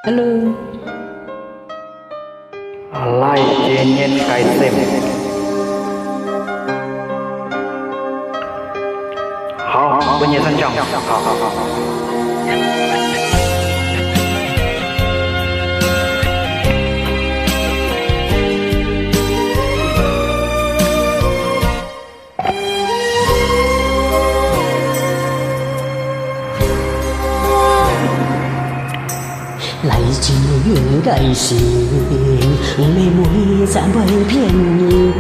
Alo. Lai chế nhân cái xem họ bây giờ thân trọng họ Lại chỉ những cái gì mê muội dã vời phiền nhìn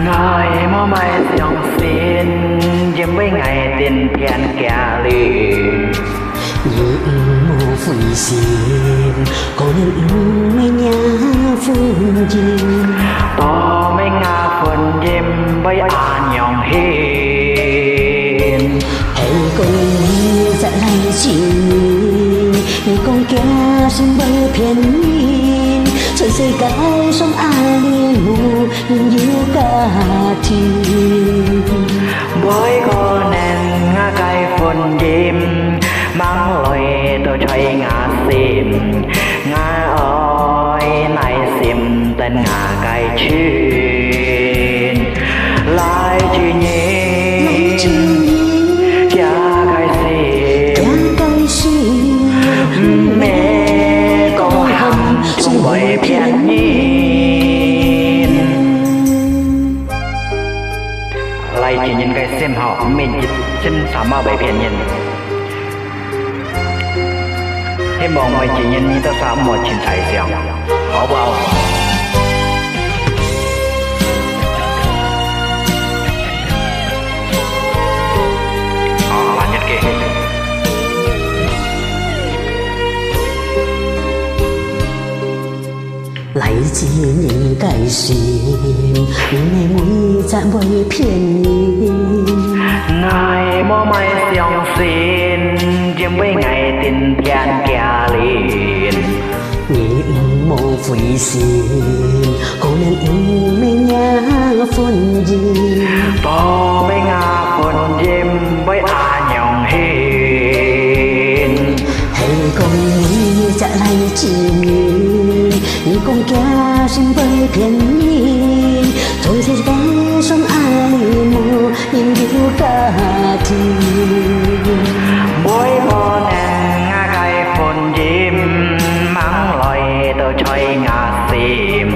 nói mơ mai dòng xin dìm với ngày tiền tiền kẻ lì những mô phủi xin có những mê nhà phương dìm to mấy ngà phần dìm với nhòng hiền hãy con dạ lại chỉ con kia xin bơi phiền nhìn trời xây cái sông ali mù nhưng yêu cả thiên với con nàng ngã cây phần dìm mang lời tôi chơi ngã xìm ngã ơi này xìm tên ngã cây chuyên lại chỉ nhìn cha cây xìm mẹ con hầm chung với phiền nhìn lại chỉ nhìn cái xem họ mình chân sám mà bởi phiền nhìn hy vọng mọi chỉ nhìn như ta sám một chuyện xảy ra họ bảo là nhất kỳ lại chỉ những cái gì mê muội dã vời phiền nhìn ngày mơ mai dòng xin dìm với ngày tình tiền kẻ liền những mô phủi xin cô nên in mê nhà phân dìm to mấy ngà phần dìm với nhòng hiền hãy con dạ lại chỉ nhìn con kia xin bơi phiền nhìn thôi sẽ cái sông ali mù nhưng yêu cả thiên bối con nàng ngã cây phần dìm mang lời tôi chơi ngã xìm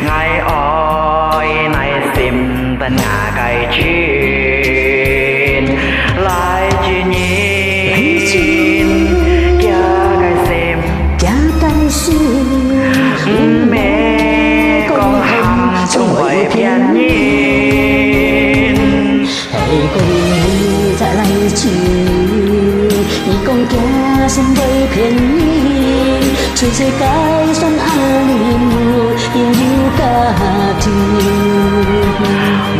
ngày ơi này xìm tên ngã cây chuyên lại chỉ nhìn cha cây xìm mẹ con hầm chung với phiền nhìn hãy con dạ lại chỉ nhìn con kia xin bơi phiền nhìn trời rơi cái sông ali mù nhưng yêu cả thiên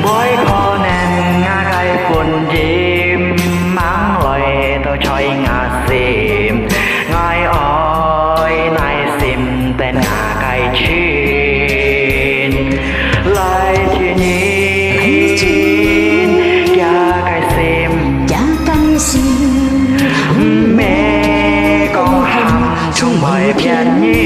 bối con nàng ngã cây phần dìm mang lời tôi chơi ngã xìm ngày ơi này xìm tên ngã cây chuyên lại chỉ nhìn cha cây xìm mẹ con hầm chung với phiền nhìn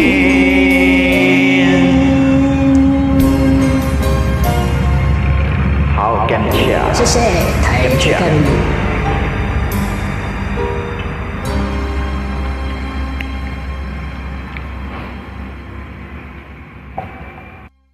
好感谢谢谢台感谢